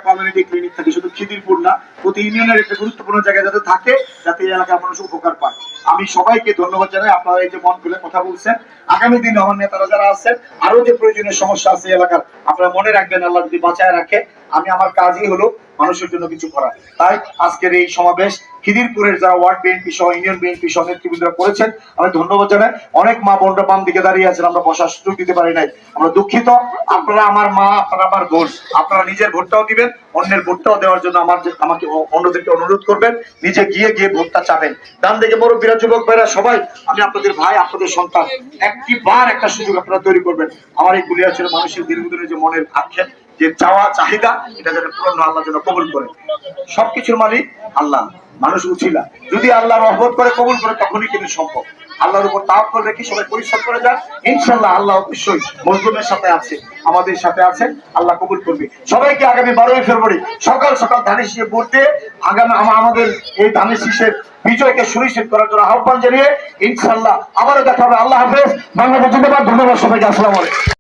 Community clinic থাকে, শুধু খিদিরপুর না, প্রতি ইউনিয়নের একটা গুরুত্বপূর্ণ জায়গায় যাতে থাকে, যাতে এই এলাকার মানুষ উপকার পায়। আমি সবাইকে ধন্যবাদ জানাই, আপনারা এই যে মন খুলে কথা বলছেন। আগামী দিনে আমার নেতারা যারা আছেন, আরো যে প্রয়োজনীয় সমস্যা আছে এলাকার, আপনারা মনে রাখবেন, আল্লাহ যদি বাঁচায় রাখে। আমি আমার কাজই হলো মানুষের জন্য কিছু করা। তাই আজকের এই সমাবেশ খিদিরপুরের যারা ওয়ার্ড বিএনপি সহ ইউনিয়ন বিএনপি সহ নেতৃবৃন্দরা করেছেন, আমি ধন্যবাদ জানাই। অনেক মা বোনরা বাম দিকে দাঁড়িয়ে আছেন, আমরা বসার সুযোগ দিতে পারি নাই, আমরা দুঃখিত। আপনারা আমার মা, আপনারা আমার বোন, আপনারা নিজের ভোটটাও দিবেন, অন্যের ভোটটাও দেওয়ার জন্য আমাকে অন্যদেরকে অনুরোধ করবেন, নিজে গিয়ে ভোটটা চাবেন। ডান দিকে মুরব্বীরা, যুবক ভাইরা, সবাই, আমি আপনাদের ভাই, আপনাদের সন্তান, একটিবার একটা সুযোগ আপনারা তৈরি করবেন। আমার এই গুলিয়াছড়া মানুষের দীর্ঘদিনের যে মনের আক্ষেপ, যে চাওয়া চাহিদা, এটা যেন পূরণ আল্লাহ যেন কবুল করে। সবকিছুর মালিক আল্লাহ, মানুষ উছিলা, যদি আল্লাহ রহমত করে কবুল করে তখনই কিন্তু সম্ভব। আল্লাহর উপর তাওয়াক্কুল রেখে সবাই পরিশ্রম করে যান, ইনশাআল্লাহ আল্লাহ অবশ্যই মজলুমের সাথে আছে, আমাদের সাথে আছেন, আল্লাহ কবুল করবে। সবাইকে আগামী 12ই ফেব্রুয়ারি সকাল সকাল ধানের শীষে ভোট দিয়ে আগামী আমাদের এই ধানের শীষের বিজয়কে সুনিশ্চিত করার জন্য আহ্বান জানিয়ে ইনশাআল্লাহ আবারও দেখা হবে। আল্লাহ হাফেজ। বাংলাদেশ জিন্দাবাদ। ধন্যবাদ সবাইকে। আসসালামু আলাইকুম।